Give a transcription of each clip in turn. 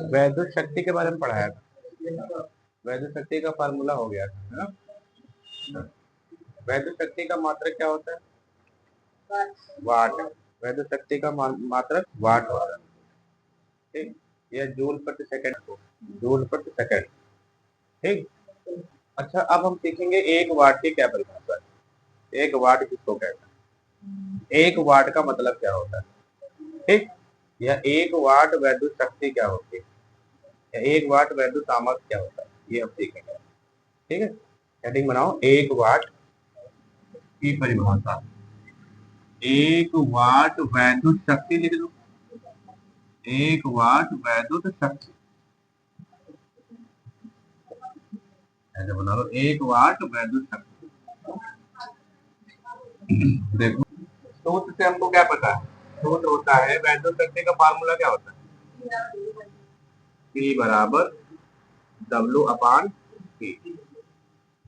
वैद्युत शक्ति के बारे में पढ़ाया था। वैद्युत शक्ति का फार्मूला हो गया था, है ना। वैद्युत शक्ति का मात्रक क्या होता है? वाट। वैद्युत शक्ति का मात्रक वाट होता है, ठीक। यह जूल प्रति सेकंड को, जूल प्रति सेकंड, ठीक। अच्छा, अब हम सीखेंगे एक वाट की क्या परिभाषा है। एक वाट किसको कहते हैं, एक वाट का मतलब क्या होता है, ठीक। या एक वाट वैद्युत शक्ति क्या होती है, या एक वाट वैद्युत सामर्थ्य क्या होता है, ये हम सीखेंगे, ठीक है। हेडिंग बनाओ, एक वाट की परिभाषा। एक वाट वैद्युत शक्ति लिख दो, एक वाट वैद्युत शक्ति ऐसे बना लो, एक वाट वैद्युत शक्ति। देखो सूत्र से हमको क्या पता है, सूत्र होता है वैद्युत शक्ति का फार्मूला क्या होता है, P बराबर W अपान P।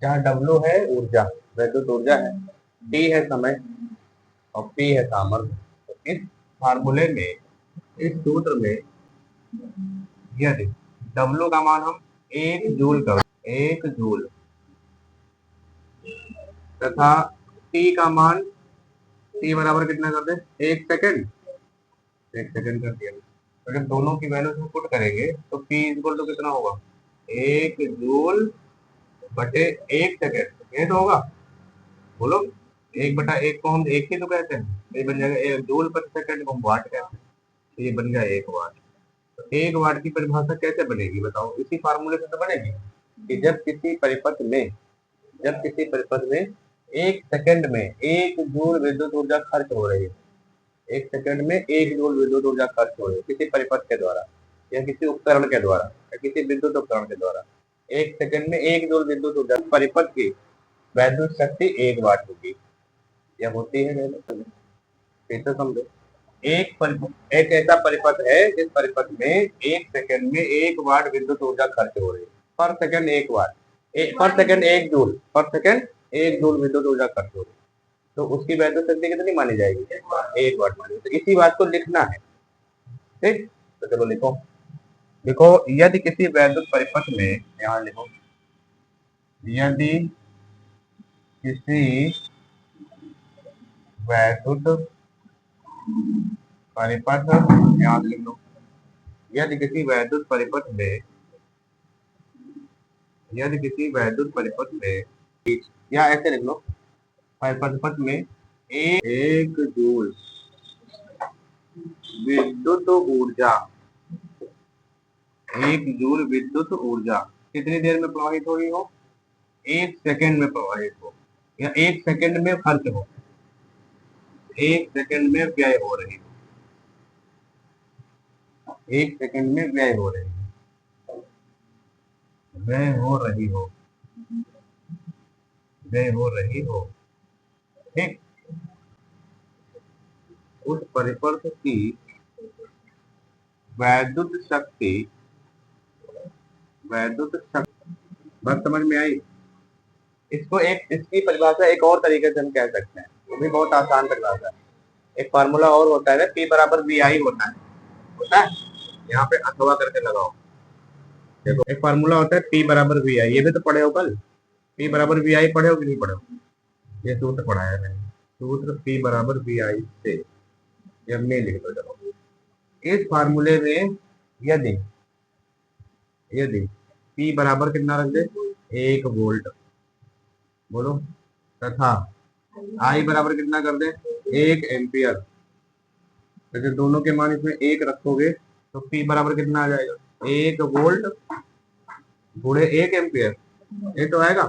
जहाँ W है ऊर्जा, वैद्युत ऊर्जा है, T है समय और P है सामर्थ्य। तो इस फार्मूले में, इस सूत्र में यदि W का मान हम 1 जूल कर, 1 जूल, तथा T का मान, T बराबर कितना कर दे, 1 सेकंड, 1 सेकंड कर दिया। तो जब दोनों की वैल्यू हम पुट करेंगे तो P इक्वल टू कितना होगा, 1 जूल बटे 1 सेकंड, ये तो होगा। बोलो, 1/1 को हम 1 ही तो कहते हैं, ये बन जाएगा 1 जूल प्रति सेकंड को हम वाट कहते हैं, तो ये बन गया 1 वाट। तो 1 वाट की परिभाषा कैसे बनेगी बताओ, इसी फार्मूले से तो बनेगी कि जब किसी परिपथ में, जब किसी परिपथ में 1 सेकंड में 1 जूल विद्युत ऊर्जा खर्च हो रही है, 1 सेकंड में 1 जूल विद्युत ऊर्जा खर्च हो रही है किसी परिपथ के द्वारा या किसी उपकरण के द्वारा या किसी विद्युत उपकरण के द्वारा, 1 सेकंड में 1 जूल विद्युत ऊर्जा, परिपथ की वैद्युत शक्ति 1 वाट होगी। यह होती है, फिर तो समझो, एक ऐसा परिपथ है जिस परिपथ में 1 सेकंड में 1 वाट विद्युत ऊर्जा खर्च हो रही है, पर सेकंड 1 वाट, पर सेकंड 1 जूल, पर सेकंड 1 जूल विद्युत ऊर्जा खर्च हो रही है, तो उसकी वैद्युत शक्ति कितनी मानी जाएगी, 1 वाट मानी। तो इसी बात को लिखना है, ठीक। तो चलो लिखो, लिखो यदि किसी वैद्युत परिपथ में, यहाँ लिखो, यदि किसी वैद्युत परिपथ, यहाँ लिख लो, यदि किसी वैद्युत परिपथ में, यदि किसी वैद्युत परिपथ में, या ऐसे लिख लो, परिपथ में 1 जूल विद्युत ऊर्जा, 1 जूल विद्युत ऊर्जा कितनी देर में प्रवाहित हो रही हो, 1 सेकंड में प्रवाहित हो, या 1 सेकंड में खर्च हो, 1 सेकंड में व्यय हो रही हो, 1 सेकंड में व्यय हो रही हो, व्यय हो रही हो, व्यय हो रही हो, ठीक। उस परिपथ की वैद्युत शक्ति, वैद्युत शक्ति, बात समझ में आई। इसको एक, इसकी परिभाषा एक और तरीके से हम कह सकते हैं, वो भी बहुत आसान परिभाषा है। एक फार्मूला और होता है, P बराबर VI होता है, यहाँ पे अथवा करके लगाओ। देखो एक फार्मूला होता है P बराबर VI, ये भी तो पढ़े हो कल, P बराबर VI पढ़े हो कि नहीं पढ़े हो, ये सूत्र पढ़ाया है मैंने, सूत्र P बराबर VI से, ये हमने लिख दो। चलो इस फार्मूले में यदि, यदि P बराबर कितना रख दे, 1 वोल्ट, बोलो, तथा I बराबर कितना कर दे, 1 एम्पियर, तो जब दोनों के मान इसमें 1 रखोगे तो P बराबर कितना आ जाएगा, 1 वोल्ट गुणे 1 एम्पियर, ये तो आएगा।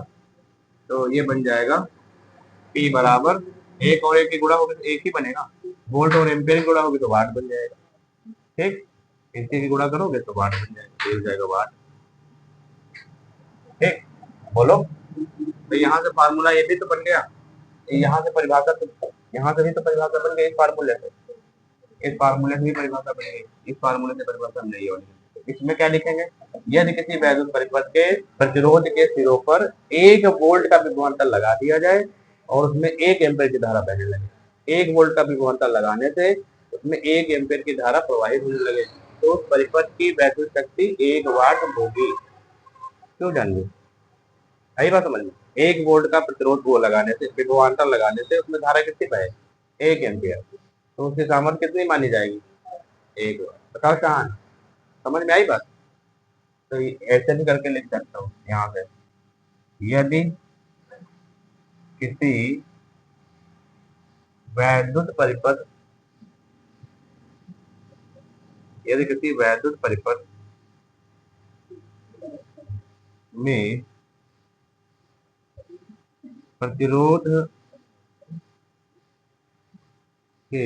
तो ये बन जाएगा P बराबर 1 और 1 की गुणा होगी तो 1 ही बनेगा, वोल्ट और एम्पियर की गुणा होगी तो वाट बन जाएगा, ठीक। इनकी गुणा करोगे तो वाट बन जाएगा, ये हो जाएगा वाट, ठीक। बोलो, तो यहाँ से फार्मूला ये भी तो बन गया, यहाँ से परिभाषा, तो यहाँ से भी तो परिभाषा बन गई इस फार्मूले से, इस फार्मूले से भी परिभाषा बन गई, इस फार्मूले से परिभाषा नहीं होगी। इसमें क्या लिखेंगे, यदि किसी वैद्युत परिपथ के प्रतिरोध के सिरों पर 1 वोल्ट का विभवांतर लगा दिया जाए और उसमें 1 एम्पियर की धारा बहने लगे, 1 वोल्ट का विभवांतर लगाने से उसमें 1 एम्पियर की धारा प्रवाहित होने लगे, तो उस परिपथ की वैद्युत शक्ति 1 वाट होगी। क्यों जानिए, सही बात समझ में। 1 वोल्ट का प्रतिरोध वो लगाने से, विभवांतर लगाने से उसमें धारा कितनी बहे, 1 एम्पियर, तो उसकी सामर्थ्य कितनी मानी जाएगी, 1 वाट। बताओ शान, समझ में आई बात। तो ऐसे भी करके लिख सकता हूँ यहाँ से, यदि किसी वैद्युत परिपथ, यदि किसी वैद्युत परिपथ में प्रतिरोध के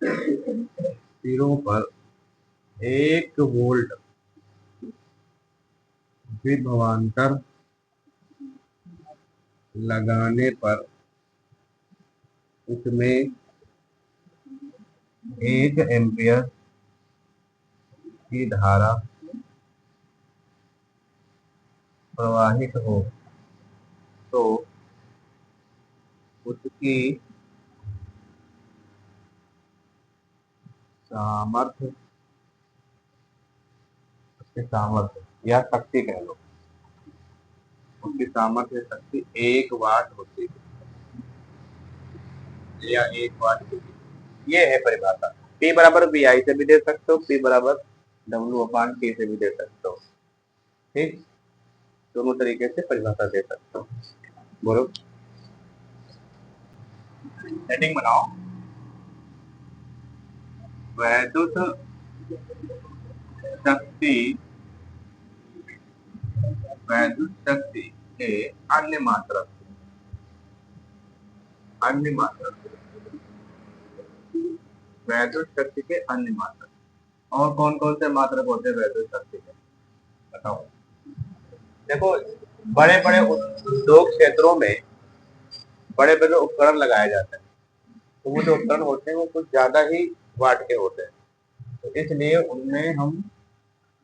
सिरों पर 1 वोल्ट विभवांतर लगाने पर उसमें 1 एम्पियर की धारा प्रवाहित हो, तो उसकी सामर्थ्य, उसकी सामर्थ्य या शक्ति कह लो, उसकी सामर्थ्य शक्ति 1 वाट होती है या 1 वाट होती है। ये है परिभाषा। P बराबर BI से भी दे सकते हो, P बराबर W/T से भी दे सकते हो। ठीक, दोनों तरीके से परिभाषा दे सकते हो। बोलो, हेडिंग बनाओ, वैद्युत शक्ति, वैद्युत शक्ति के अन्य मात्रक, अन्य मात्रक, वैद्युत शक्ति के अन्य मात्रक। और कौन कौन से मात्रक होते हैं वैद्युत शक्ति के, बताओ। देखो, बड़े बड़े उद्योग क्षेत्रों में बड़े बड़े उपकरण लगाए जाते हैं, तो वो जो उपकरण होते हैं वो कुछ ज्यादा ही वाट के होते हैं, तो इसलिए उनमें हम,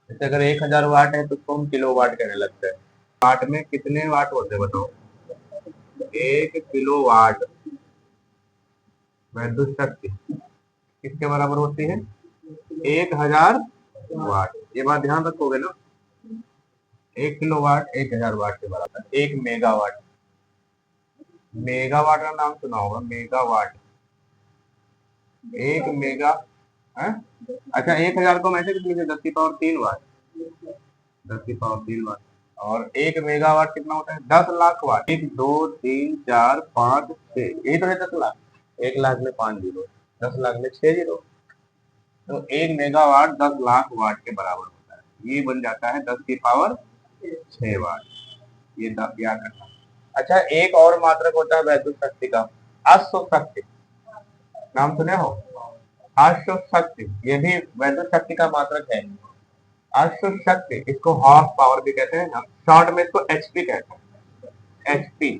जैसे अगर 1000 वाट है तो उसको हम किलो वाट कहने लगते हैं। वाट में कितने वाट होते हैं बताओ, 1 किलो वाट वैद्युत शक्ति किसके बराबर होती है, 1000 वाट। ये बात ध्यान रखोगे ना, 1 किलो वाट 1000 वाट के बराबर। 1 मेगावाट, मेगावाट का नाम सुना होगा, मेगावाट, 1 मेगा है? अच्छा, 1000 को हम ऐसे कितने से, 10 की पावर 3 वाट, 10 की पावर 3 वाट। और 1 मेगावाट कितना होता है, 10 लाख वाट। 1 2 3 4 5 6, यही तो है 10 लाख। 1 लाख में 5 जीरो, 10 लाख में 6 जीरो, तो 1 मेगावाट 10 लाख वाट के बराबर होता है। ये बन जाता है 10 की पावर 6 वाट। ये याद रखना। अच्छा, एक और मात्रक होता है वैद्युत शक्ति का, अश्व शक्ति, नाम सुने हो, अश्व शक्ति, ये भी वैद्युत शक्ति का मात्रक है। अश्व शक्ति, इसको हॉर्स पावर भी कहते हैं, शॉर्ट में इसको एचपी कहते हैं, एचपी,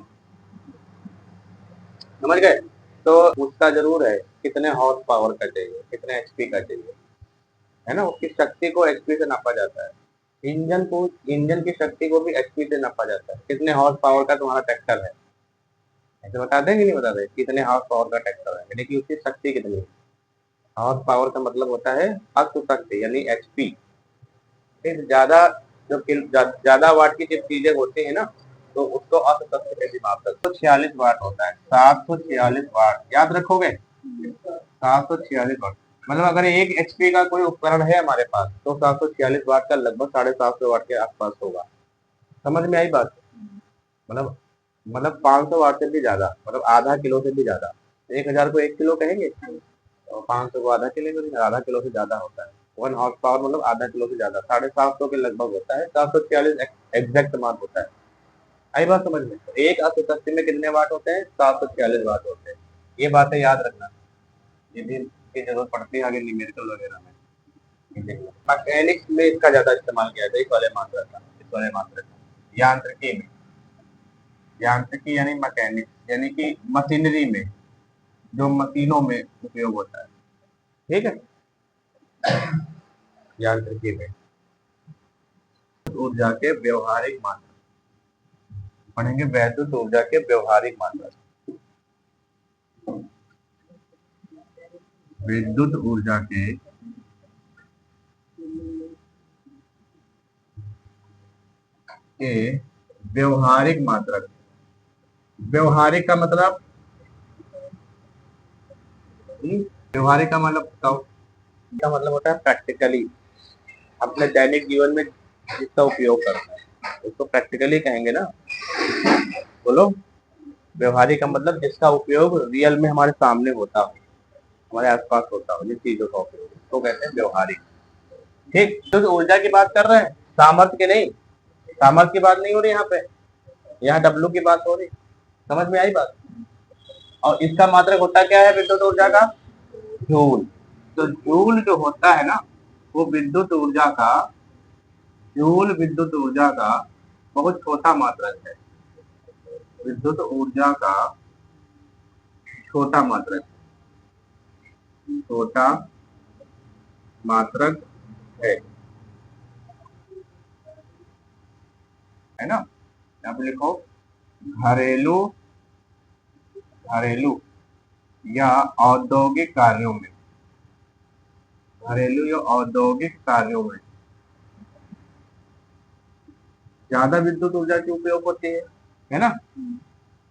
समझ गए। तो उसका जरूर है कितने हॉर्स पावर का चाहिए, कितने एचपी का चाहिए, है ना, उसकी शक्ति को एचपी से नापा जाता है। इंजन को, इंजन की शक्ति को भी एचपी से नापा जाता है। कितने हॉर्स पावर का तुम्हारा ट्रैक्टर है, ऐसे बता देंगे, नहीं बता दें कितने हॉर्स पावर का ट्रैक्टर है, यानी कि उसकी शक्ति कितनी है। हॉर्स पावर का मतलब होता है अश्व शक्ति यानी एचपी। ज्यादा, जो ज्यादा वाट की जब चीजें होती है ना, तो उसको अश्व शक्ति से भी माप सकते। 746 वाट होता है, 746 वाट, याद रखोगे, 746 वाट। मतलब अगर 1 एचपी का कोई उपकरण है हमारे पास, तो 746 वाट का लगभग 750 वाट के आसपास होगा। समझ में आई बात। मतलब 500 वाट से भी ज्यादा, मतलब आधा किलो से भी ज्यादा। 1000 को 1 किलो कहेंगे, और 500 को आधा किलो, आधा किलो से ज्यादा होता है। 1 हॉर्स पावर मतलब आधा किलो से ज्यादा, 750 के लगभग होता है। 746 एग्जैक्ट मान होता है। आई बात समझ में। एक अशुशक्ति में कितने वाट होते हैं, 746 वाट होते हैं। ये बातें याद रखना, ये भी की जरूरत पड़ती है आगे न्यूमेरिकल वगैरह में। मैकेनिक्स में इसका ज्यादा इस्तेमाल किया जाता है, इस वाले मात्रा का, इस वाले मात्रा का। यांत्रिकी में, यांत्रिकी यानी मैकेनिक्स, यानी कि मशीनरी में, जो मशीनों में उपयोग होता है, ठीक है, यांत्रिकी में। ऊर्जा के व्यवहारिक मात्रा पढ़ेंगे, वैद्युत ऊर्जा के व्यवहारिक मात्रा। विद्युत ऊर्जा के के व्यवहारिक मात्रक। व्यवहारिक का मतलब व्यवहारिक का मतलब बताओ। का मतलब होता है प्रैक्टिकली, अपने दैनिक जीवन में जिसका उपयोग करना है उसको प्रैक्टिकली कहेंगे ना। बोलो। व्यवहारिक का मतलब जिसका उपयोग रियल में हमारे सामने होता हो, हमारे आसपास होता हो, जिन चीजों का उपयोग उसको कहते हैं व्यवहारिक। ठीक, तो ऊर्जा की बात कर रहे हैं, सामर्थ्य की नहीं। सामर्थ्य की बात नहीं हो रही यहाँ पे, यहाँ डब्लू की बात हो रही। समझ में आई बात। और इसका मात्रक होता क्या है विद्युत ऊर्जा का? जूल। तो जूल जो होता है ना, वो विद्युत ऊर्जा का, जूल विद्युत ऊर्जा का बहुत छोटा मात्रक है। विद्युत ऊर्जा का छोटा मात्रक, छोटा मात्रक है ना। यहाँ पे लिखो घरेलू, घरेलू या औद्योगिक कार्यों में, घरेलू या औद्योगिक कार्यों में ज्यादा विद्युत ऊर्जा की उपयोग होती है ना।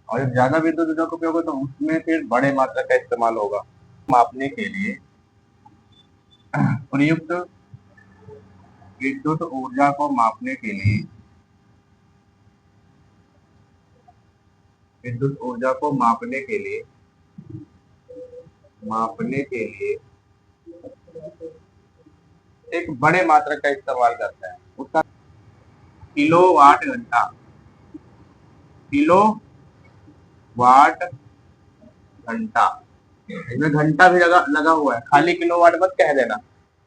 और जब ज्यादा विद्युत ऊर्जा का उपयोग हो तो उसमें फिर बड़े मात्रा का इस्तेमाल होगा। मापने के लिए प्रयुक्त विद्युत ऊर्जा को मापने के लिए, विद्युत ऊर्जा को मापने के लिए, मापने के लिए एक बड़े मात्रा का इस्तेमाल करता है। उसका किलोवाट घंटा, किलो वाट घंटा, इसमें घंटा भी लगा हुआ है, खाली किलोवाट मत कह देना।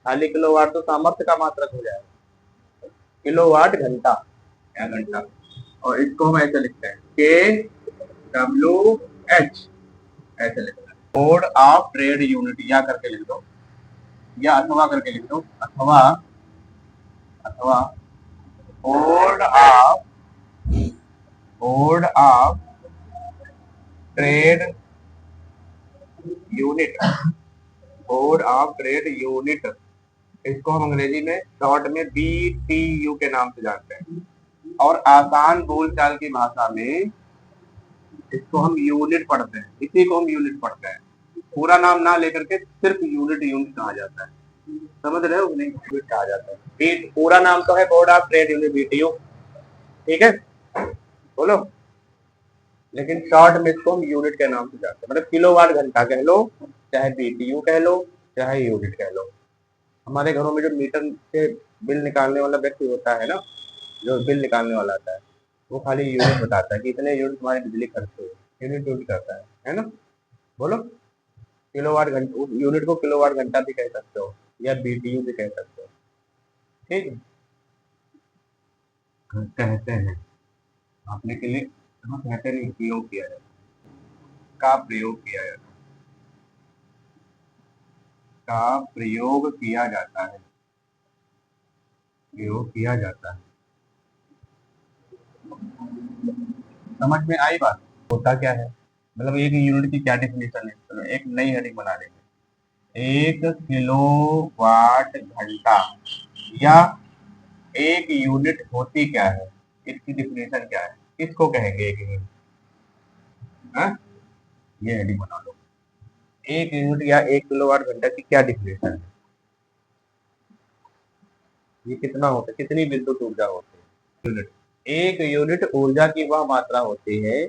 खाली किलोवाट तो सामर्थ्य का मात्रक हो जाएगा। किलोवाट घंटा या घंटा, और इसको हम ऐसे लिखते हैं के डब्ल्यू एच, ऐसे लिखते हैं। बोर्ड ऑफ ट्रेड यूनिट या करके लिख दो, या अथवा करके लिख दो, अथवा, अथवा board of, board of trade unit, board of trade unit, इसको हम अंग्रेजी में शॉर्ट में BTU के नाम से जानते हैं, और आसान बोलचाल की भाषा में इसको हम यूनिट पढ़ते हैं, इसी को हम यूनिट पढ़ते हैं। पूरा नाम ना लेकर के सिर्फ यूनिट, यूनिट कहा जाता है। समझ रहे हो नहीं? यूनिट कहा जाता है। बीट पूरा नाम तो है board of trade unit, BTU। ठीक है, बोलो। लेकिन शॉर्ट में इसको हम यूनिट के नाम से जानते हैं। मतलब किलोवाट घंटा कह लो, चाहे BTU कह लो, चाहे यूनिट कह लो। हमारे घरों में जो मीटर से बिल निकालने वाला व्यक्ति होता है ना, जो बिल निकालने वाला आता है, वो खाली यूनिट बताता है कि इतने यूनिट तुम्हारी बिजली खर्च हुई, यूनिट यूनिट करता है ना। बोलो। किलोवाट घंटा, यूनिट को किलोवाट घंटा भी कह सकते हो या BTU भी कह सकते हो। ठीक है, कहते हैं आपने के लिए, कहते नहीं, प्रयोग किया जाता है, का प्रयोग किया जाता है, का प्रयोग किया जाता है, प्रयोग किया जाता है। समझ में आई बात। होता क्या है, मतलब एक यूनिट की क्या डेफिनेशन है, तो एक नई हेडिंग बना देंगे। एक किलोवाट घंटा या एक यूनिट होती क्या है, इसकी डेफिनेशन क्या है, किसको कहेंगे एक यूनिट? हाँ? ये हेडिंग बना लो, एक यूनिट या एक किलोवाट घंटा की क्या डेफिनेशन है, ये कितना होता है, कितनी विद्युत ऊर्जा होती है। यूनिट, एक यूनिट ऊर्जा की वह मात्रा होती है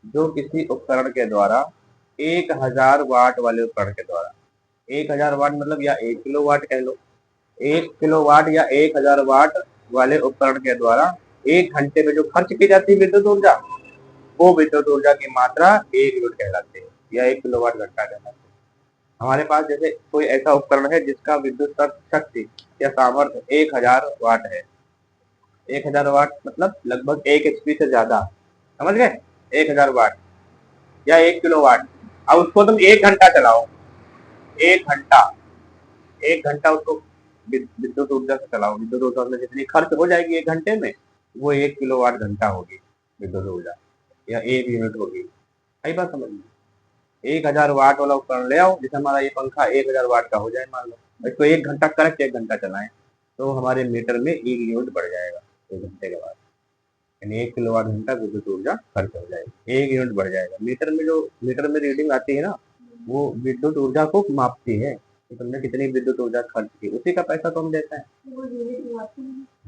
जो किसी उपकरण के द्वारा 1000 वाट वाले उपकरण के द्वारा, 1000 वाट मतलब या 1 किलो वाट कह लो, 1 किलो वाट या 1000 वाट वाले उपकरण के द्वारा 1 घंटे में जो खर्च की जाती है विद्युत ऊर्जा, वो विद्युत ऊर्जा की मात्रा 1 यूनिट कहलाती है या 1 किलोवाट घंटा कहलाती है। हमारे पास जैसे कोई ऐसा उपकरण है जिसका विद्युत शक्ति या सामर्थ्य 1000 वाट है, 1000 वाट मतलब लगभग 1 HP से ज्यादा, समझ गए? 1000 वाट या 1 किलो वाट। अब उसको तुम 1 घंटा चलाओ, 1 घंटा, 1 घंटा उसको विद्युत ऊर्जा से चलाओ, विद्युत ऊर्जा में जितनी खर्च हो जाएगी 1 घंटे में, वो 1 किलोवाट घंटा होगी विद्युत ऊर्जा, या 1 यूनिट होगी। सही बात समझ लो। 1000 वाट वाला उपकरण ले आओ, जैसे हमारा ये पंखा 1000 वाट का हो जाए मान लो, इसको 1 घंटा करेक्ट 1 घंटा चलाएं, तो हमारे मीटर में 1 यूनिट बढ़ जाएगा 1 घंटे के बाद। यानी 1 किलोवाट घंटा विद्युत ऊर्जा खर्च हो जाएगी, 1 यूनिट बढ़ जाएगा। मीटर में रीडिंग आती है ना, वो विद्युत ऊर्जा को मापती है कि तुमने कितनी विद्युत ऊर्जा खर्च की, उसी का पैसा तो हम देते हैं।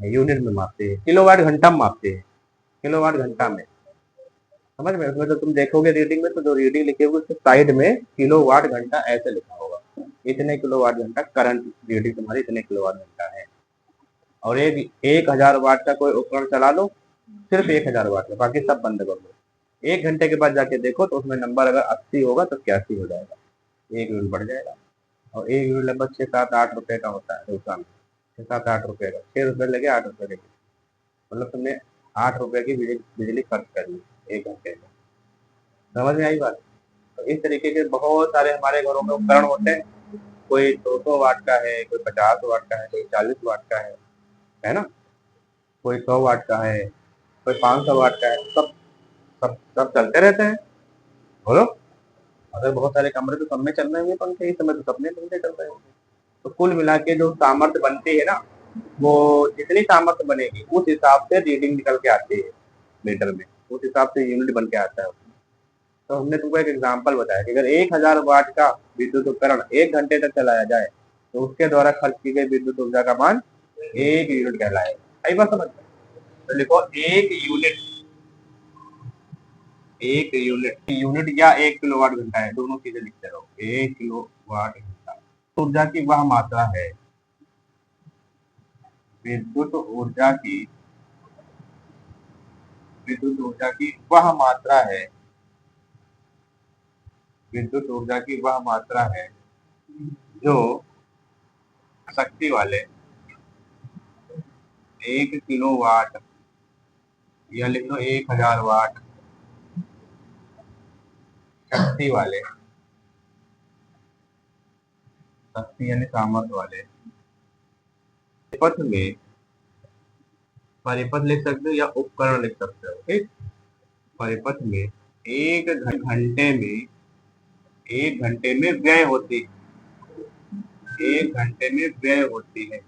यूनिट में मापते हैं, किलोवाट घंटा में मापते हैं, किलोवाट घंटा में। समझ में? उसमें तो तुम देखोगे रीडिंग में, तो जो रीडिंग लिखी होगी उसके साइड में किलोवाट घंटा ऐसे लिखा होगा, इतने किलोवाट घंटा करंट रीडिंग तुम्हारी इतने किलोवाट घंटा है। और एक 1000 वाट का कोई उपकरण चला लो, सिर्फ 1000 वाट का, बाकी सब बंद कर दो, 1 घंटे के बाद जाके देखो तो उसमें नंबर अगर 80 होगा तो 81 हो जाएगा, 1 यूनिट बढ़ जाएगा। और 1 यूनिट लगभग 6-7-8 रुपए का होता है रोजाना में, 6-7-8 रुपए का, 6 रुपए लगे 8 रुपए लगे, मतलब तुमने 8 रुपए की बिजली खर्च कर ली 1 घंटे में। समझ में आई बात? तो इस तरीके के बहुत सारे हमारे घरों में उपकरण होते हैं, कोई 200 वाट का है, कोई 50 वाट का है, कोई 40 वाट का है ना, कोई 100 वाट का है, कोई 500 वाट का है, सब सब सब चलते रहते हैं। बोलो, अगर बहुत सारे कमरे तो सब में चल रहे होंगे पंखे, इस समय तो सबने पंखे चल रहे होंगे। तो कुल मिला के जो सामर्थ्य बनती है ना, वो जितनी सामर्थ्य बनेगी उस हिसाब से रीडिंग निकल के आती है मीटर में, उस हिसाब से यूनिट बन के आता है। तो हमने तुमको एक एग्जांपल बताया कि अगर 1000 वाट का विद्युत उपकरण 1 घंटे तक चलाया जाए तो उसके द्वारा खर्च की गई विद्युत ऊर्जा का मान 1 यूनिट कहलाएगा। सही बात समझ में? तो लिखो 1 यूनिट, 1 यूनिट, यूनिट या 1 किलोवाट घंटा है, दोनों चीजें लिखते रहो। 1 किलोवाट घंटा ऊर्जा की वह मात्रा है, विद्युत ऊर्जा की विद्युत ऊर्जा की वह मात्रा है, विद्युत ऊर्जा की वह मात्रा है जो शक्ति वाले 1 किलोवाट, या लिख लो 1000 वाट शक्ति वाले, शक्ति यानी सामर्थ्य वाले परिपथ लिख सकते हो या उपकरण लिख सकते हो। ठीक, परिपथ में 1 घंटे में 1 घंटे में व्यय होती, 1 घंटे में व्यय होती है।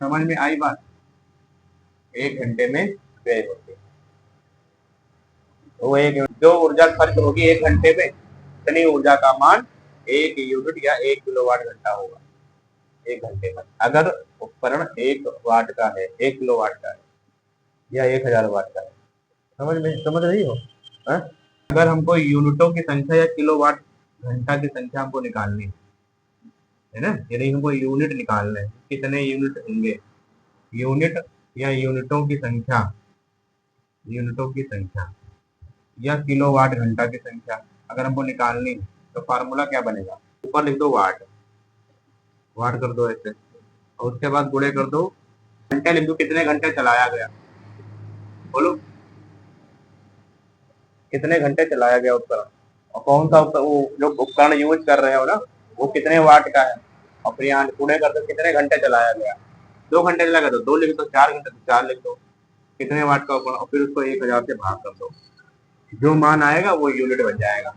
समझ में आई बात? 1 घंटे में व्यय होती है, तो एक जो ऊर्जा खर्च होगी 1 घंटे में, इतनी ऊर्जा का मान 1 यूनिट या 1 किलोवाट घंटा होगा 1 घंटे में। अगर उपकरण 1 वाट का है, 1 किलोवाट का है, या 1000 वाट का है। समझ रही हो? है? अगर हमको यूनिटों की संख्या या किलोवाट घंटा की संख्या हमको निकालनी है ना, यानी हमको यूनिट निकालना है, कितने यूनिट होंगे, यूनिट या यूनिटों की संख्या या किलोवाट घंटा की संख्या अगर हमको निकालनी है तो फार्मूला क्या बनेगा, ऊपर लिख दो वाट, वाट कर दो ऐसे, और उसके बाद गुणे कर दो, घंटे लिख दो, कितने घंटे चलाया गया, बोलो कितने घंटे चलाया गया उपकरण, और कौन सा वो जो उपकरण यूज कर रहे हो ना वो कितने वाट का है, और फिर यहाँ गुणे कर दो कितने घंटे चलाया गया, 2 घंटे चलाया तो 2 लिख दो, 4 घंटे तो 4 लिख दो, कितने वाट का उपकरण, और फिर उसको 1000 से भाग कर दो, जो मान आएगा वो यूनिट बन जाएगा।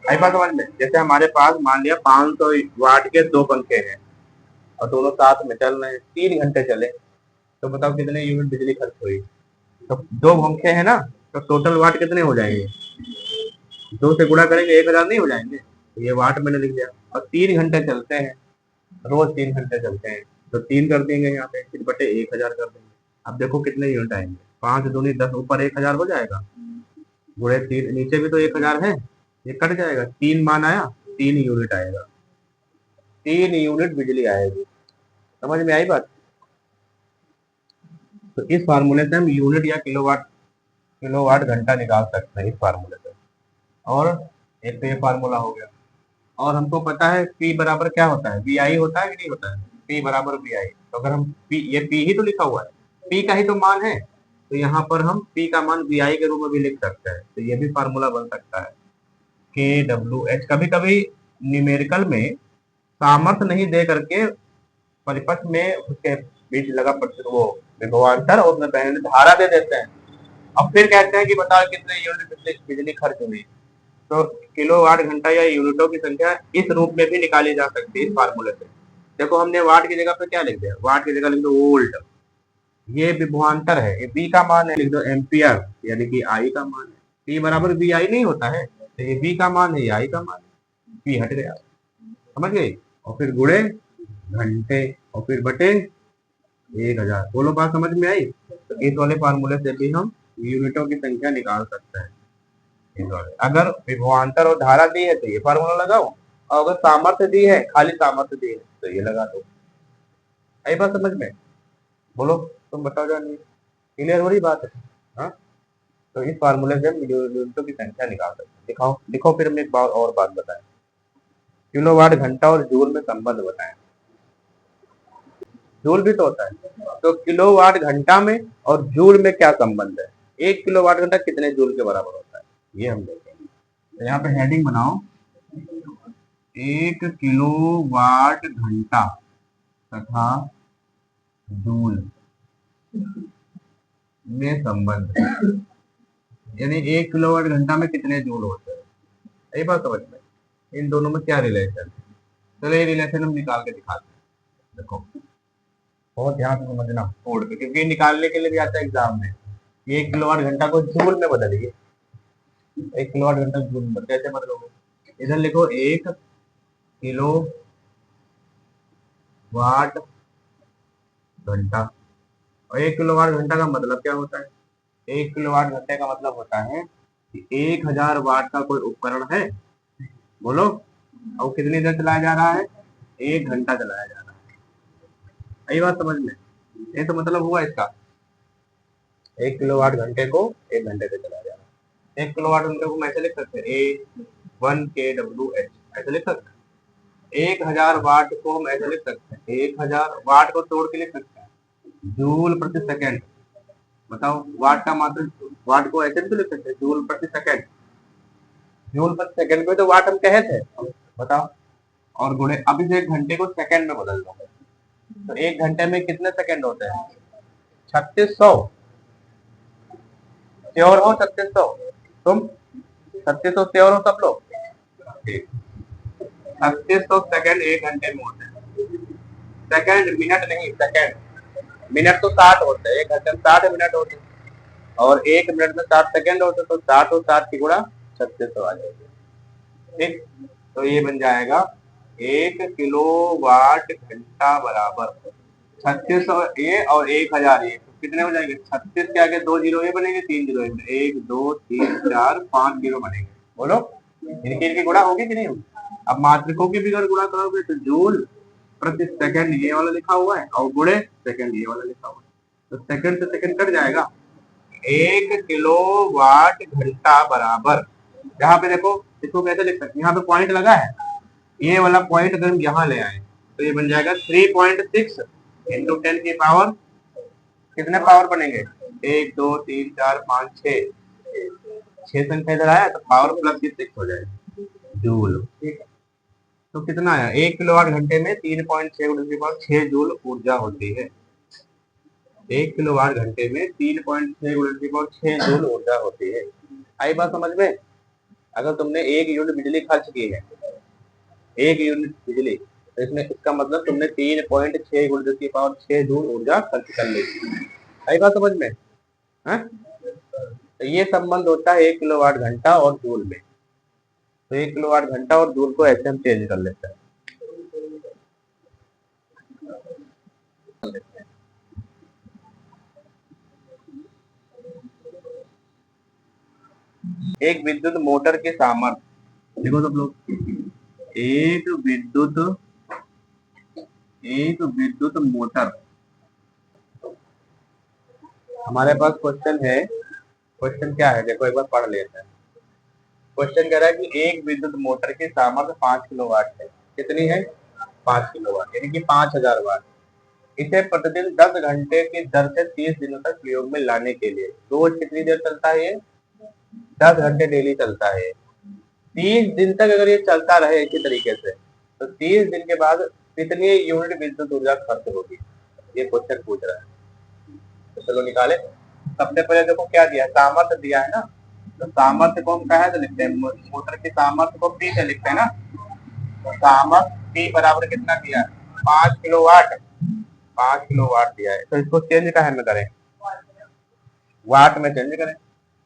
आई बात समझ में? जैसे हमारे पास मान लिया 500 वाट के 2 पंखे हैं और दोनों साथ में चल रहे हैं, 3 घंटे चले, तो बताओ कितने यूनिट बिजली खर्च हुई। तो 2 पंखे हैं ना, तो टोटल वाट कितने हो जाएंगे, 2 से गुणा करेंगे 1000 नहीं हो जाएंगे, तो ये वाट मैंने लिख दिया। और 3 घंटे चलते हैं, रोज 3 घंटे चलते हैं, तो 3 कर देंगे यहाँ पे, फिर बटे 1000 कर देंगे। अब देखो कितने यूनिट आएंगे, 5 दूनी 10, ऊपर 1000 हो जाएगा, गुणे 3, नीचे भी तो 1000 है, ये कट जाएगा, 3 मान आया, 3 यूनिट आएगा, 3 यूनिट बिजली आएगी। समझ में आई बात? तो इस फार्मूले से हम यूनिट या किलोवाट घंटा निकाल सकते हैं, इस फार्मूले से। और एक तो ये फार्मूला हो गया, और हमको पता है P बराबर क्या होता है, वी आई होता है कि नहीं होता है, P बराबर वी आई। तो अगर हम P, ये P ही तो लिखा हुआ है, P का ही तो मान है, तो यहाँ पर हम P का मान वी आई के रूप में भी लिख सकते हैं, तो ये भी फार्मूला बन सकता है KWH। कभी कभी न्यूमेरिकल में सामर्थ्य नहीं दे करके परिपथ में उसके बीच लगा वो विभवांतर और उसमें बहने धारा दे देते हैं, अब फिर कहते हैं कि बताओ कितने यूनिट बिजली खर्च हुई। तो किलोवाट घंटा या यूनिटों की संख्या इस रूप में भी निकाली जा सकती है इस फार्मूले से। देखो हमने वाट की जगह पे क्या लिख दिया, वाट की जगह लिख दो वोल्ट, ये विभवांतर है, ये बी का मान है, लिख दो एम्पियर, यानी कि आई का मान है। टी बराबर बी आई नहीं होता है, तो ये बी का मान है, ये आई का मान है, पी हट गया, समझ गए। और फिर गुणे घंटे और फिर बटे 1000। बोलो बात समझ में आई। तो इस वाले फार्मूले से भी हम यूनिटों की संख्या निकाल सकते हैं। इस वाले अगर विभवांतर और धारा दी है तो ये फार्मूला लगाओ, और अगर सामर्थ्य दी है, खाली सामर्थ्य दी है, तो ये लगा दो। आई बात समझ में। बोलो तुम बताओ जानिए, क्लियर हो रही बात है। हाँ, तो इस फार्मूले से हम यूनिटों की संख्या निकाल सकते हैं। दिखाओ, लिखो, फिर हम एक बार और बात बताएं। किलोवाट घंटा और जूल में संबंध बताएं। जूल भी तो होता है, तो किलोवाट घंटा में और जूल में क्या संबंध है? 1 किलोवाट घंटा कितने जूल के बराबर होता है, ये हम देखेंगे। तो यहाँ पे हेडिंग बनाओ, 1 किलोवाट घंटा तथा जूल में संबंध, यानी 1 किलोवाट घंटा में कितने जूल होते हैं, यही बात समझ में। इन दोनों में क्या रिलेशन है, चलो ये रिलेशन हम निकाल के दिखाते हैं। देखो बहुत ध्यान से समझना कोड पे, क्योंकि निकालने के लिए भी आता है एग्जाम में। 1 किलोवाट घंटा को जूल में बदलिए, 1 किलोवाट घंटा जूल में कैसे बदलोगे? इधर लिखो 1 किलोवाट घंटा, और 1 किलोवाट घंटा का मतलब क्या होता है? 1 किलोवाट घंटे का मतलब होता है कि 1000 वाट का कोई उपकरण है, बोलो, और कितनी देर चलाया जा रहा है? 1 घंटा चलाया जा रहा है। यही बात समझ में, ये तो मतलब हुआ इसका। 1 किलोवाट घंटे को 1 घंटे से चलाया जा रहा है। 1 किलोवाट घंटे को हम ऐसे लिख सकते हैं, A1KWH, ऐसे लिख सकते हैं। 1000 वाट को हम ऐसे लिख सकते हैं, 1000 वाट को तोड़ के लिख सकते हैं, जूल प्रति सेकेंड। बताओ, वाट का मात्र, वाट को ऐसे भी तो लिख सकते हैं, जूल प्रति सेकेंड। जूल प्रति सेकेंड को तो वाट हम कहे थे, बताओ। और गुणे, अब इसे एक घंटे को सेकेंड में बदल दो, तो 1 घंटे में कितने सेकेंड होते हैं? 3600। श्योर हो 3600? तुम 3600 श्योर हो सब लोग? 3600 सेकेंड 1 घंटे में होते हैं। सेकेंड, मिनट नहीं, सेकेंड। मिनट तो 60 होते हैं, 1 घंटे में 60 मिनट होते हैं, और 1 मिनट में 60 सेकेंड होते हैं, तो 60 और 60 की गुणा 3600 आ जाएगी। ठीक, तो ये बन जाएगा 1 किलोवाट घंटा बराबर 3600 ये और 1000 ये, तो कितने हो जाएंगे? 36 के आगे 2 जीरो ये बनेंगे, 3 जीरो, 1 2 3 4 5 जीरो बनेंगे। बोलो, इनकी गुणा होगी कि नहीं होगी? अब मात्रकों की भी अगर गुणा करोगे तो जूल प्रति सेकंड ये वाला लिखा हुआ है, और गुणे सेकंड ये वाला लिखा हुआ है, तो सेकंड से सेकंड कट जाएगा। 1 किलोवाट घंटा बराबर, यहाँ पे देखो, इसको कैसे लिख सकते हैं? यहाँ पे पॉइंट लगा है, ये वाला पॉइंट अगर हम यहाँ ले आए तो ये बन जाएगा 3.6 इंटू 10 की पावर, कितने पावर बनेंगे? 1 2 3 4 5 6, 6 संख्या इधर आया तो पावर प्लस की 6 हो जाएगी जूल। ठीक है, तो कितना आया? 1 किलोवाट घंटे में 3.6 जूल ऊर्जा होती है। 1 किलोवाट घंटे में 3.6 जूल ऊर्जा होती है। आई बात समझ में? अगर तुमने 1 यूनिट बिजली खर्च की है, 1 यूनिट बिजली, तो इसमें इसका मतलब तुमने 3.6 गुणित की पावर 6 जूल ऊर्जा खर्च कर ली। आई बात समझ में? है? तो ये संबंध होता है 1 किलोवाट घंटा और जूल में। तो 1 किलोवाट घंटा और जूल को ऐसे हम चेंज कर लेते हैं। एक विद्युत मोटर के सामर्थ्य, देखो सब लोग, एक विद्युत मोटर, हमारे पास क्वेश्चन है। क्वेश्चन क्या है देखो, एक बार पढ़ लेते हैं। क्वेश्चन कह रहा है कि एक विद्युत मोटर की सामर्थ्य 5 किलोवाट है। कितनी है? 5 किलोवाट, यानी कि 5000 वाट। इसे प्रतिदिन 10 घंटे की दर से 30 दिनों तक प्रयोग में लाने के लिए रोज कितनी देर चलता है? ये 10 घंटे डेली चलता है। 30 दिन तक अगर ये चलता रहे इसी तरीके से, तो 30 दिन के बाद कितनी यूनिट विद्युत ऊर्जा खर्च होगी, ये क्वेश्चन पूछ रहा है। तो चलो निकाले। सबसे पहले देखो क्या दिया है, सामर्थ्य दिया है ना, तो सामर्थ्य को हम कहा लिखते हैं, मोटर की सामर्थ्य को P से लिखते हैं ना। तो सामर्थ्य P बराबर कितना दिया है? 5 किलोवाट 5 किलोवाट दिया है, तो इसको चेंज काहे में करें, वाट में चेंज करें।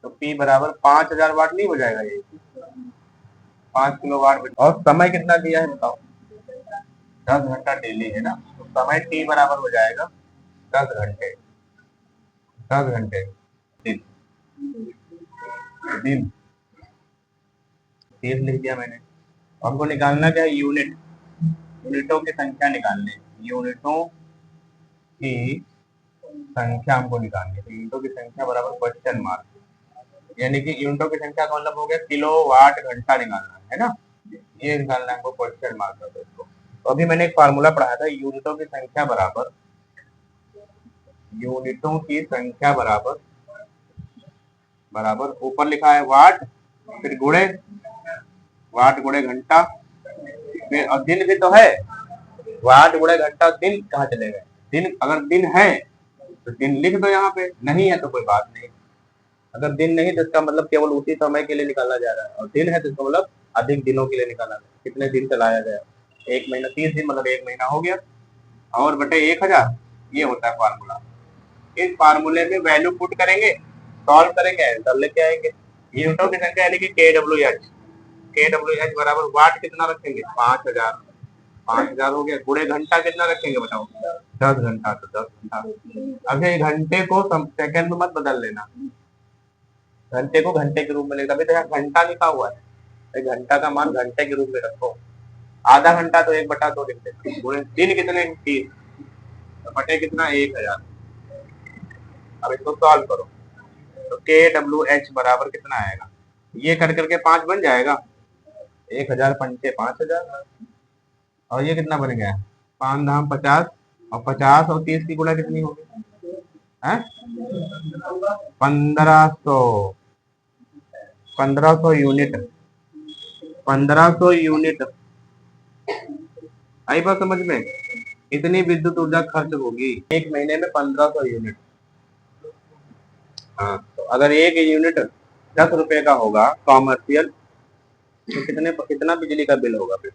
तो P बराबर 5000 वाट नहीं हो जाएगा ये, 5 किलोवाट। और समय कितना दिया है बताओ, 10 घंटा डेली है ना, तो समय T बराबर हो जाएगा 10 घंटे, 10 घंटे दिन, दिन 30 लिख दिया मैंने। हमको निकालना क्या है, यूनिट, यूनिटों की संख्या निकालनी है, यूनिटों की संख्या हमको निकालनी है। तो यूनिटों की संख्या बराबर क्वेश्चन मार्क, यानी कि यूनिटों की संख्या का मतलब हो गया किलो वाट घंटा निकालना है ना, ये निकालना है हमको, क्वेश्चन मार्क कर दो इसको। तो अभी मैंने एक फार्मूला पढ़ाया था, यूनिटों की संख्या बराबर, यूनिटों की संख्या बराबर, बराबर ऊपर लिखा है वाट, फिर गुणे, वाट गुणे घंटा, फिर और दिन भी तो है, वाट गुणे घंटा, दिन कहाँ चले गए, दिन अगर दिन है तो दिन लिख दो यहाँ पे, नहीं है तो कोई बात नहीं। अगर दिन नहीं तो इसका मतलब केवल उसी समय के लिए निकाला जा रहा है, और दिन है तो इसका मतलब अधिक दिनों के लिए निकाला है, कितने दिन चलाया गया, 1 महीना, 30 दिन मतलब 1 महीना हो गया, और बटे 1000, ये होता है फार्मूला। इस फार्मूले में वैल्यू पुट करेंगे, सॉल्व करेंगे, आंसर लेके आएंगे। यूनिटों की संख्या यानी कि KWH, KWH बराबर वाट कितना रखेंगे, 5000, 5000 हो गया, गुणे घंटा कितना रखेंगे बताओ, 10 घंटा, तो 10 घंटा। अब ये घंटे को सेकंड में मत बदल लेना, घंटे को घंटे के रूप में लेना, अभी तो यहाँ घंटा लिखा हुआ है, घंटा का मान घंटे के रूप में रखो, आधा घंटा तो 1/2 लिख देते, गुणे दिन कितने 30, तो बटे कितना 1000। अब इसको सॉल्व करो, तो KWH बराबर कितना आएगा, ये कर करके 5 बन जाएगा, 1000 पंचे 5000, और ये कितना बन गया, 5 धाम 50, और 50 और 30 की गुणा कितनी होगी, है 1500, 1500 यूनिट, 1500 यूनिट, आई बात समझ में, इतनी विद्युत ऊर्जा खर्च होगी 1 महीने में, 1500 यूनिट। हाँ, तो अगर 1 यूनिट 10 रुपए का होगा कॉमर्शियल, तो कितना बिजली का बिल होगा फिर,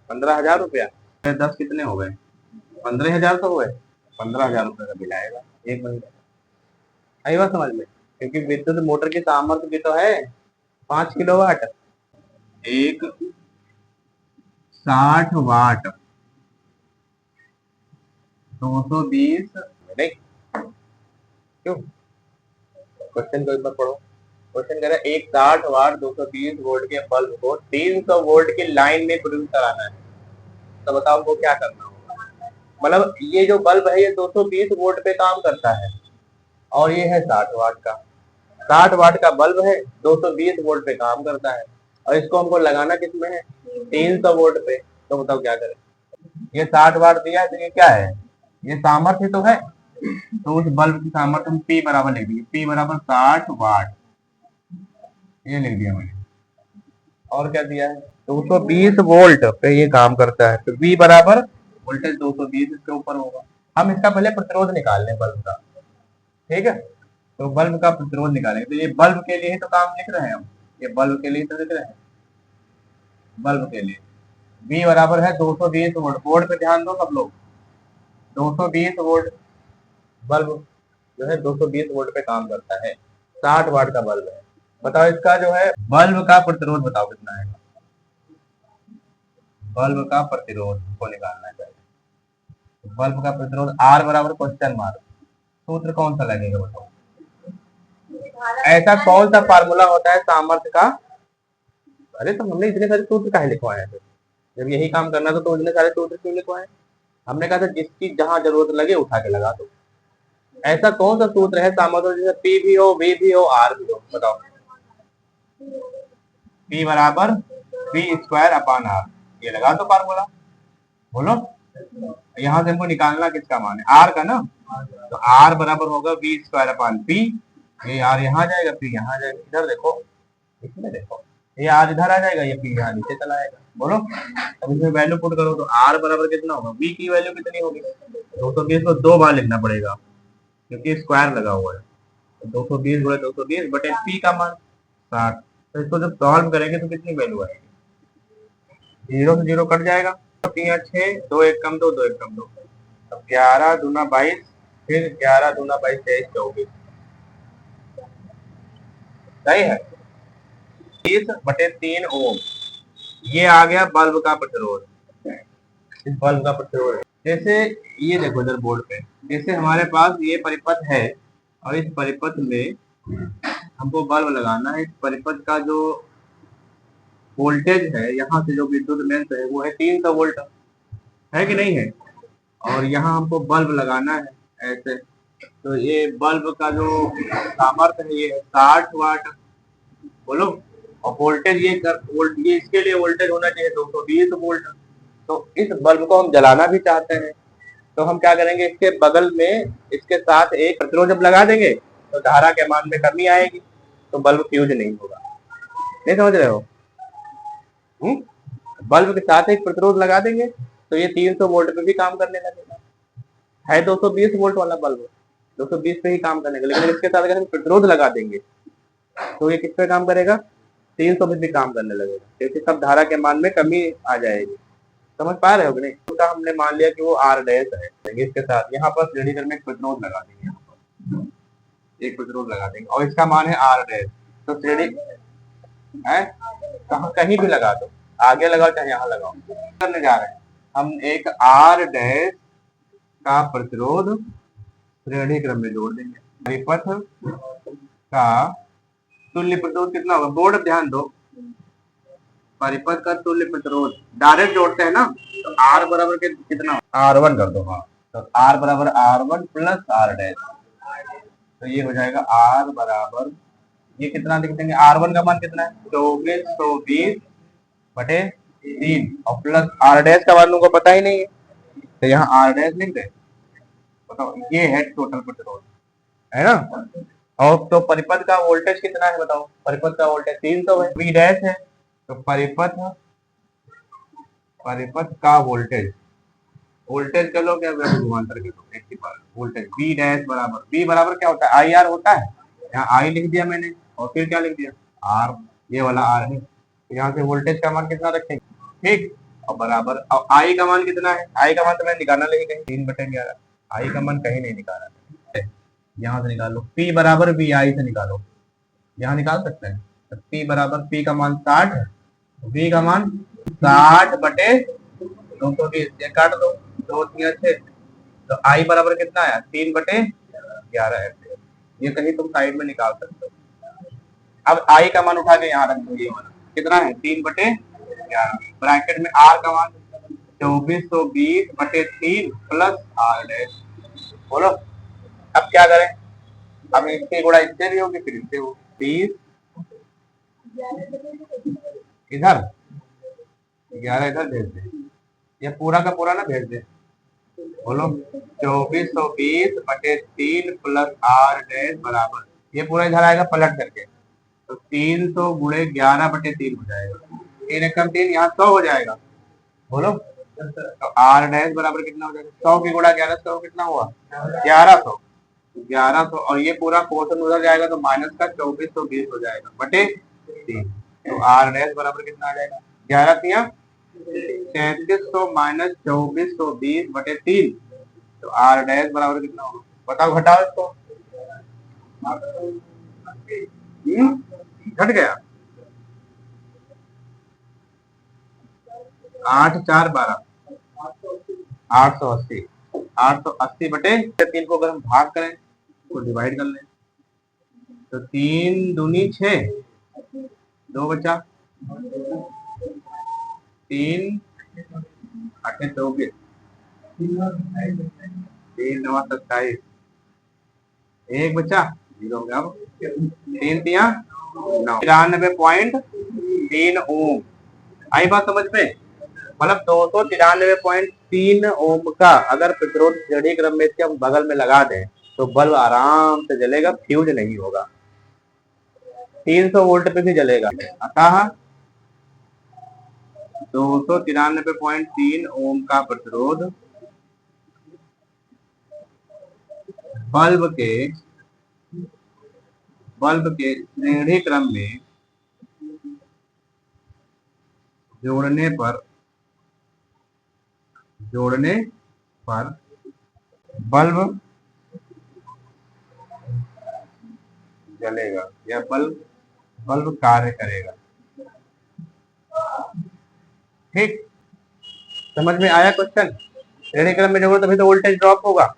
15,000 रुपया, 10 कितने हो गए, 15,000 तो हुए, 15,000 रुपए का बिल आएगा 1 महीने। आई बात समझ में, क्योंकि विद्युत मोटर की सामर्थ्य भी तो है 5 किलोवाट, एक 60 वाट, 220, नहीं क्यों, क्वेश्चन को एक बार पढ़ो, क्वेश्चन कह रहा है एक 60 वाट 220 वोल्ट के बल्ब को 300 वोल्ट की लाइन में प्रोड्यूस कराना है, तो बताओ हमको क्या करना होगा। मतलब ये जो बल्ब है ये 220 वोल्ट पे काम करता है, और ये है 60 वाट का, 60 वाट का बल्ब है, 220 वोल्ट पे काम करता है, और इसको हमको लगाना किसमें है, 300 वोल्ट पे, तो बताओ क्या करें। ये 60 वाट दिया है, तो ये क्या है, ये सामर्थ्य तो है, तो उस बल्ब की सामर्थ्य हम P बराबर लिख देंगे, P बराबर 60 वाट, ये लिख दिया मैंने। और क्या दिया है, 220 वोल्ट पे ये काम करता है, तो V बराबर वोल्टेज 220 इसके ऊपर होगा। हम इसका पहले प्रतिरोध निकाल लें बल्ब का, ठीक है, तो बल्ब का प्रतिरोध निकालेंगे, तो ये बल्ब के लिए ही तो काम लिख रहे हैं हम, ये बल्ब के लिए तो लिख रहे हैं, बल्ब के लिए V बराबर है 220 वोल्ट, बोर्ड पे ध्यान दो सब लोग, 220 वोल्ट बल्ब जो है 220 वोल्ट पे काम करता है, 60 वाट का बल्ब है। बताओ इसका जो है बल्ब का प्रतिरोध बताओ कितना है, बल्ब का प्रतिरोध को निकालना चाहिए, बल्ब का प्रतिरोध R बराबर क्वेश्चन मार्क, सूत्र कौन सा लगेगा बताओ, ऐसा कौन सा फार्मूला होता है सामर्थ्य का, अरे तो हमने इतने सारे सूत्र काहे लिखवाए हैं, जब यही काम करना तो इतने सारे सूत्र क्यों लिखवाए, हमने कहा था जिसकी जहां जरूरत लगे उठा के लगा दो। ऐसा कौन सा सूत्र है सामर्थ्य, जैसे P भी हो, V भी हो, R भी हो, बताओ। P बराबर V²/R, ये लगा दो फार्मूला, बोलो, यहाँ से हमको निकालना किसका मान है, R का ना, तो R बराबर होगा V²/P, ये R यहाँ जाएगा, P यहाँ जाएगा, इधर देखो, इसमें देखो, ये R इधर आ जाएगा, ये P यहाँ नीचे चला आएगा, बोलो। अब इसमें वैल्यू पुट करो तो R बराबर कितना होगा, V की वैल्यू कितनी होगी, 220 को 2 बार लिखना पड़ेगा क्योंकि स्क्वायर लगा हुआ है, तो 220 गुणे 220 बटे P का मान 60, तो इसको जब सॉल्व करेंगे तो कितनी वैल्यू आएगी, 0 से 0 कट जाएगा, 3 या 6, 2 1 कम 2, 2 1 कम 2, अब 11 दूना 22, फिर 11 दूना 22 23 24, सही है। 30/3 ओम, ये आ गया बल्ब का प्रतिरोध। इस बल्ब का प्रतिरोध जैसे ये देखो इधर बोर्ड पे, जैसे हमारे पास ये परिपथ है और इस परिपथ में हमको बल्ब लगाना है। इस परिपथ का जो वोल्टेज है, यहाँ से जो विद्युत लेंस है वो है 300 वोल्ट, है कि नहीं है। और यहाँ हमको बल्ब लगाना है ऐसे, तो ये बल्ब का जो सामर्थ्य है ये है 60 वाट, बोलो। और वोल्टेज ये इसके लिए वोल्टेज होना चाहिए 220 वोल्ट। तो इस बल्ब को हम जलाना भी चाहते हैं, तो हम क्या करेंगे, इसके बगल में इसके साथ एक प्रतिरोध जब लगा देंगे तो धारा के मान में कमी आएगी, तो बल्ब फ्यूज नहीं होगा। नहीं समझ रहे हो? बल्ब के साथ एक प्रतिरोध लगा देंगे तो ये 300 वोल्ट पे भी काम करने लगेगा। है 220 वोल्ट वाला बल्ब, 220 पे ही काम करने का, लेकिन इसके साथ अगर हम प्रतिरोध लगा देंगे तो ये किस पे काम करेगा, 300 पे भी काम करने लगेगा, क्योंकि सब धारा के मान में कमी आ जाएगी। समझ पा रहे हो कि नहीं? तो हमने मान लिया कि वो आर डैश है, इसके साथ यहाँ पर श्रेणी क्रम में एक प्रतिरोध लगा देंगे, यहाँ पर एक प्रतिरोध लगा देंगे और इसका मान है आर डैश। तो श्रेणी है कहीं भी लगा दो, आगे लगाओ चाहे यहाँ लगाओ, करने जा रहे हैं हम एक आर डैश का प्रतिरोध श्रेणी क्रम में जोड़ देंगे। परिपथ का तुल्य प्रतिरोध कितना होगा, बोर्ड ध्यान दो, परिपथ का तुल्य प्रतिरोध डायरेक्ट जोड़ते हैं ना, तो आर बराबर के कितना, R1 कर दो। हाँ, तो आर बराबर R1 प्लस आर डैश, तो ये हो जाएगा आर बराबर, ये कितना लिख देंगे, R1 का मान कितना है 2420/3 और प्लस आर डैश का मान तुमको पता ही नहीं है, तो यहाँ आर डैश लिख दे। बताओ, ये है टोटल प्रतिरोध, है ना। और तो परिपथ का वोल्टेज कितना है बताओ, परिपथ का वोल्टेज 300 है, V डैश है, तो परिपथ का वोल्टेज, वोल्टेज का लो क्या घुमांतर के लो, एक ही बार वोल्टेज V डैश बराबर, V बराबर क्या होता है, IR होता है, यहाँ I लिख दिया मैंने और फिर क्या लिख दिया R, ये वाला R है, तो यहाँ से वोल्टेज का मान कितना रखेंगे, ठीक, और बराबर, और I का मान कितना है, I का मान तो मैंने निकालना नहीं कहीं, 3/11, I का मान कहीं नहीं निकाला, यहाँ से निकालो, P बराबर VI से निकालो, यहाँ निकाल सकते हैं, तो P बराबर, P का मान 60, V का मान 60/220, ये काट दो, 2 3 6, तो I बराबर कितना आया 3/11 एम्पियर, ये कहीं तुम साइड में निकाल सकते हो। अब I का मान उठा के यहाँ रख दो, ये वाला कितना है 3/11, ब्रैकेट में R का मान 2420/3 प्लस R डैश, बोलो अब क्या करें, अब इसकी गुणा इससे भी होगी फिर इससे होगी, 30 इधर 11 इधर भेज दे, ये पूरा का पूरा ना भेज दे, बोलो 2420/3 प्लस R डैश बराबर, ये पूरा इधर आएगा पलट करके, तो 300 गुणे 11/3 हो जाएगा, 3 एकम 3, यहाँ 100 हो जाएगा, बोलो तो R डैश बराबर कितना हो जाएगा, 100 की गुणा 11, 100 कितना हुआ 1100, 1100, और ये पूरा पोर्शन उधर जाएगा तो माइनस का 2420 हो जाएगा बटे 3, तो R डैश बराबर कितना आ जाएगा, 11 3 3300 माइनस 2420/3, तो R डैश बराबर कितना होगा, बताओ, घटाओ इसको, घट गया, 8 4 12, 880, 880/3 को अगर हम भाग करें तो डिवाइड कर लें, तो 3 दूनी 6, 2 बचा, 3 8 24, 3 9 27, 1 बचा, 0 हो गया, 3 3 9, 93.3 ओम, आई बात समझ में, मतलब 293.3 ओम का अगर प्रतिरोध श्रेणी क्रम में इसके हम बगल में लगा दें तो बल्ब आराम से जलेगा, फ्यूज नहीं होगा, 300 वोल्ट पे भी जलेगा। अतः 293.3 ओम का प्रतिरोध बल्ब के श्रेणी क्रम में जोड़ने पर बल्ब जलेगा या बल्ब बल्ब कार्य करेगा। ठीक, समझ में आया क्वेश्चन? श्रेणी क्रम में जरूरत तभी तो वोल्टेज ड्रॉप होगा।